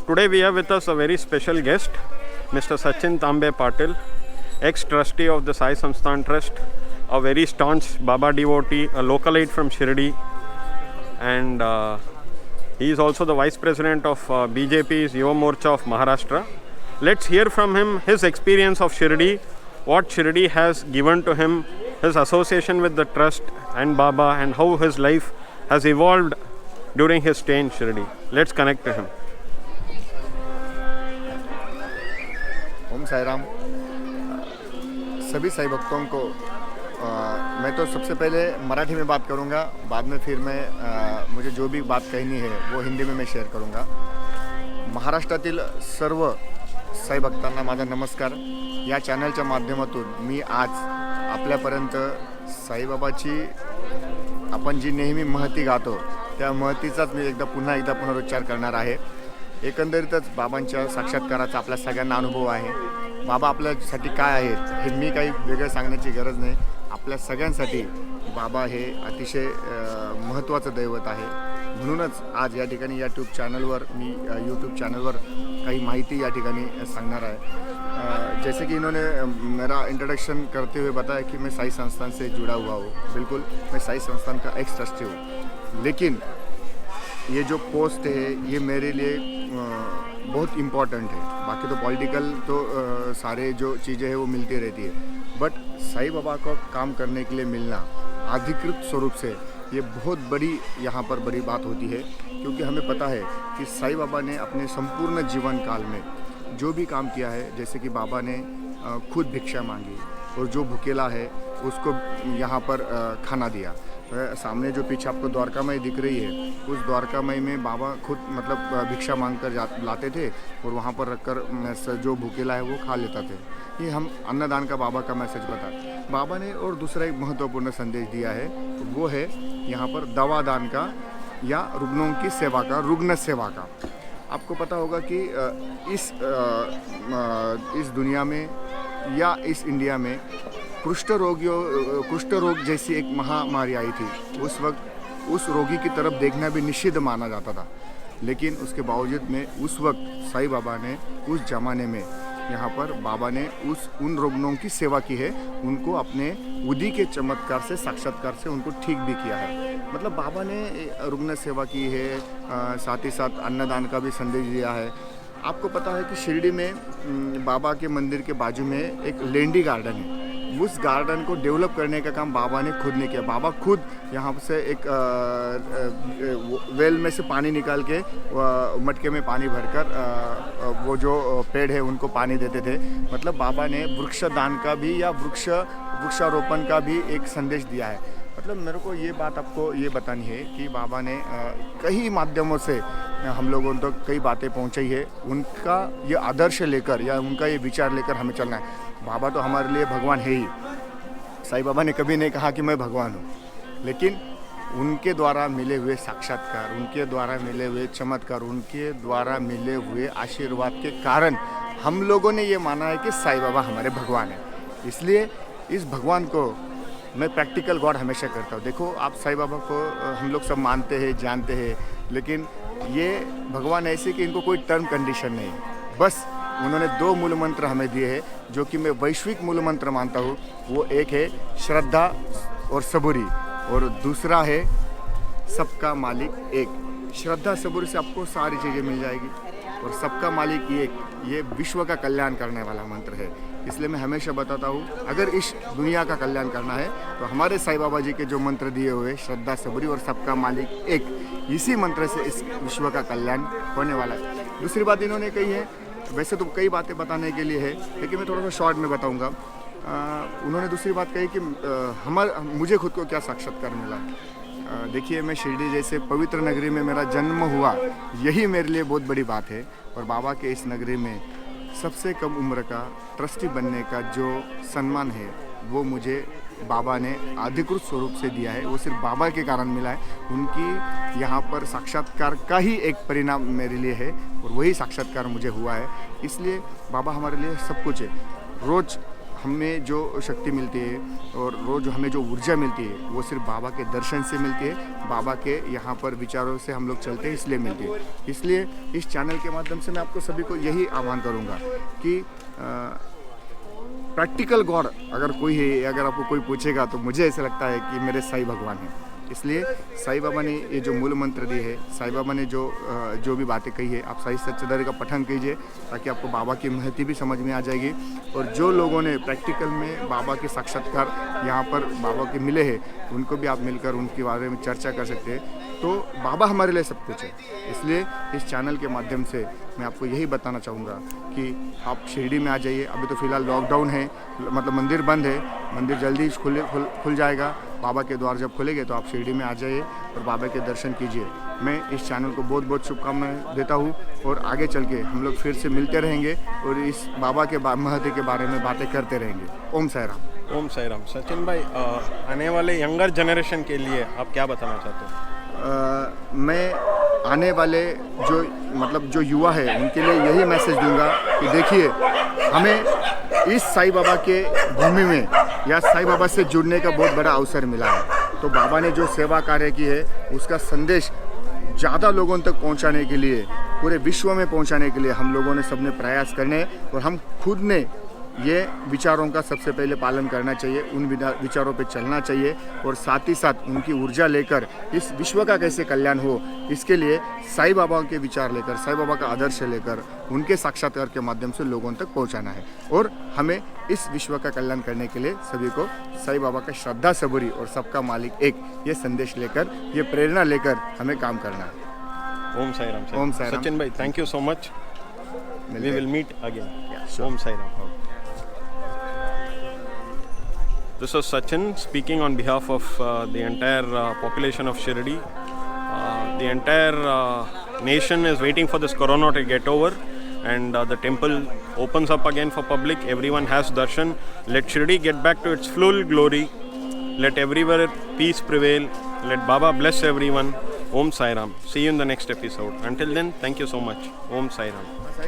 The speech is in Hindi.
Today we have with us a very special guest, Mr. Sachin Tambe Patil, ex-trustee of the Sai Samsthan Trust, a very staunch Baba devotee, a localite from Shirdi, and he is also the Vice President of BJP's Yuva Morcha of Maharashtra. Let's hear from him his experience of Shirdi, what Shirdi has given to him, his association with the trust and Baba, and how his life has evolved during his stay in Shirdi. Let's connect to him. ओम साई राम। सभी साई भक्तों को मैं तो सबसे पहले मराठी में बात करूंगा, बाद में फिर मैं मुझे जो भी बात कहनी है वो हिंदी में मैं शेअर करूंगा। महाराष्ट्रातील सर्व साई भक्तांना माझा नमस्कार। या चॅनलच्या माध्यमातून मी आज आपल्यापर्यंत साईबाबाची आपण जी नेहमी महती गातो त्या महतीचाच मी पुन्हा एकदा पुनरुच्चार करणार आहे। एकंदरीतच बाबांच्या साक्षात्काराचा आपल्या सगळ्यांना अनुभव आहे। बाबा आपल्यासाठी काय आहेत हे मी काही वेगळं सांगण्याची गरज नाही। आपल्या सगळ्यांसाठी बाबा हे अतिशय महत्त्वाचं दैवत आहे। म्हणूनच आज या ठिकाणी यूट्यूब चॅनलवर काही माहिती या ठिकाणी सांगणार आहे। जैसे कि इन्होंने मेरा इंट्रोडक्शन करते हुए बताया कि मैं साई संस्थान से जुड़ा हुआ हूँ। बिल्कुल, मैं साई संस्थान का एक्स ट्रस्टी हूँ, लेकिन ये जो पोस्ट है ये मेरे लिए बहुत इम्पॉर्टेंट है। बाकी तो पॉलिटिकल तो सारे जो चीज़ें हैं वो मिलती रहती है, बट साई बाबा को काम करने के लिए मिलना अधिकृत स्वरूप से ये बहुत बड़ी यहाँ पर बड़ी बात होती है। क्योंकि हमें पता है कि साई बाबा ने अपने संपूर्ण जीवन काल में जो भी काम किया है, जैसे कि बाबा ने खुद भिक्षा मांगी और जो भूखेला है उसको यहाँ पर खाना दिया। सामने जो पीछे आपको द्वारकामई दिख रही है, उस द्वारकामई में बाबा खुद भिक्षा मांग कर लाते थे और वहाँ पर रखकर जो भूखेला है वो खा लेता थे। ये हम अन्नदान का बाबा का मैसेज बता बाबा ने। और दूसरा एक महत्वपूर्ण संदेश दिया है, वो है यहाँ पर दवा दान का या रुग्णों की सेवा का, रुग्ण सेवा का। आपको पता होगा कि इस दुनिया में या इस इंडिया में कुष्ठ रोग जैसी एक महामारी आई थी। उस वक्त उस रोगी की तरफ देखना भी निषिद्ध माना जाता था, लेकिन उसके बावजूद में उस वक्त साई बाबा ने उस ज़माने में यहाँ पर बाबा ने उन रुग्णों की सेवा की है। उनको अपने उदी के चमत्कार से, साक्षात्कार से उनको ठीक भी किया है। मतलब बाबा ने रुग्ण सेवा की है, साथ ही साथ अन्नदान का भी संदेश दिया है। आपको पता है कि शिरडी में बाबा के मंदिर के बाजू में एक लेंडी गार्डन है। उस गार्डन को डेवलप करने का काम बाबा ने खुद ने किया। बाबा खुद यहाँ से एक वेल में से पानी निकाल के मटके में पानी भरकर वो जो पेड़ है उनको पानी देते थे। मतलब बाबा ने वृक्षदान का भी या वृक्षारोपण का भी एक संदेश दिया है। मतलब मेरे को ये बात आपको ये बतानी है कि बाबा ने कई माध्यमों से हम लोगों तक कई बातें पहुंचाई है। उनका ये आदर्श लेकर या उनका ये विचार लेकर हमें चलना है। बाबा तो हमारे लिए भगवान है ही। साईं बाबा ने कभी नहीं कहा कि मैं भगवान हूँ, लेकिन उनके द्वारा मिले हुए साक्षात्कार, उनके द्वारा मिले हुए चमत्कार, उनके द्वारा मिले हुए आशीर्वाद के कारण हम लोगों ने ये माना है कि साईं बाबा हमारे भगवान हैं। इसलिए इस भगवान को मैं प्रैक्टिकल गॉड हमेशा करता हूँ। देखो, आप साईं बाबा को हम लोग सब मानते हैं, जानते हैं, लेकिन ये भगवान ऐसे कि इनको कोई टर्म कंडीशन नहीं है। बस उन्होंने 2 मूल मंत्र हमें दिए हैं, जो कि मैं वैश्विक मूल मंत्र मानता हूँ। वो एक है श्रद्धा और सबूरी, और दूसरा है सबका मालिक एक। श्रद्धा सबूरी से आपको सारी चीज़ें मिल जाएगी, और सबका मालिक एक, ये विश्व का कल्याण करने वाला मंत्र है। इसलिए मैं हमेशा बताता हूँ, अगर इस दुनिया का कल्याण करना है तो हमारे साईं बाबा जी के जो मंत्र दिए हुए श्रद्धा सबूरी और सबका मालिक एक, इसी मंत्र से इस विश्व का कल्याण होने वाला है। दूसरी बात इन्होंने कही है, वैसे तो कई बातें बताने के लिए है, लेकिन मैं थोड़ा सा शॉर्ट में बताऊंगा। उन्होंने दूसरी बात कही कि मुझे खुद को क्या साक्षात्कार मिला। देखिए, मैं शिरडी जैसे पवित्र नगरी में मेरा जन्म हुआ, यही मेरे लिए बहुत बड़ी बात है। और बाबा के इस नगरी में सबसे कम उम्र का ट्रस्टी बनने का जो सम्मान है, वो मुझे बाबा ने अधिकृत स्वरूप से दिया है। वो सिर्फ बाबा के कारण मिला है। उनकी यहाँ पर साक्षात्कार का ही एक परिणाम मेरे लिए है, और वही साक्षात्कार मुझे हुआ है। इसलिए बाबा हमारे लिए सब कुछ है। रोज़ हमें जो शक्ति मिलती है और रोज़ हमें जो ऊर्जा मिलती है वो सिर्फ बाबा के दर्शन से मिलती है, बाबा के यहाँ पर विचारों से हम लोग चलते हैं इसलिए मिलती है। इसलिए इस चैनल के माध्यम से मैं आपको सभी को यही आह्वान करूँगा कि प्रैक्टिकल गॉड अगर कोई है, अगर आपको कोई पूछेगा तो मुझे ऐसा लगता है कि मेरे साईं भगवान हैं। इसलिए साईं बाबा ने ये जो मूल मंत्र दिए है, साईं बाबा ने जो भी बातें कही है, आप साईं सच्चिदानंद का पठन कीजिए ताकि आपको बाबा की महती भी समझ में आ जाएगी। और जो लोगों ने प्रैक्टिकल में बाबा के साक्षात्कार यहाँ पर बाबा के मिले हैं, उनको भी आप मिलकर उनके बारे में चर्चा कर सकते हैं। तो बाबा हमारे लिए सब कुछ है। इसलिए इस चैनल के माध्यम से मैं आपको यही बताना चाहूँगा कि आप शिरडी में आ जाइए। अभी तो फ़िलहाल लॉकडाउन है, मतलब मंदिर बंद है, मंदिर जल्दी खुल जाएगा। बाबा के द्वार जब खुलेंगे तो आप शिरडी में आ जाइए और बाबा के दर्शन कीजिए। मैं इस चैनल को बहुत बहुत शुभकामनाएं देता हूँ और आगे चल के हम लोग फिर से मिलते रहेंगे और इस बाबा के महत्व के बारे में बातें करते रहेंगे। ओम साई राम। ओम साई राम। सचिन भाई, आने वाले यंगर जनरेशन के लिए आप क्या बताना चाहते हो? मैं आने वाले जो युवा है उनके लिए यही मैसेज दूंगा कि देखिए, हमें इस साईं बाबा के भूमि में या साईं बाबा से जुड़ने का बहुत बड़ा अवसर मिला है। तो बाबा ने जो सेवा कार्य की है उसका संदेश ज़्यादा लोगों तक पहुंचाने के लिए, पूरे विश्व में पहुंचाने के लिए हम लोगों ने सबने प्रयास करने और हम खुद ने ये विचारों का सबसे पहले पालन करना चाहिए, उन विचारों पे चलना चाहिए और साथ ही साथ उनकी ऊर्जा लेकर इस विश्व का कैसे कल्याण हो, इसके लिए साईं बाबा के विचार लेकर, साईं बाबा का आदर्श लेकर उनके साक्षात्कार के माध्यम से लोगों तक पहुंचाना है। और हमें इस विश्व का कल्याण करने के लिए सभी को साईं बाबा का श्रद्धा सबूरी और सबका मालिक एक, ये संदेश लेकर, ये प्रेरणा लेकर हमें काम करना है। ओम साई राम। ओम साई राम। सचिन भाई, thank you so much. We will meet again. Om Sai Ram. This is Sachin speaking on behalf of the entire population of Shirdi. The entire nation is waiting for this corona to get over and the temple opens up again for public. Everyone has darshan. Let Shirdi get back to its full glory. Let everywhere peace prevail. Let Baba bless everyone. Om Sai Ram. See you in the next episode. Until then, thank you so much. Om Sai Ram.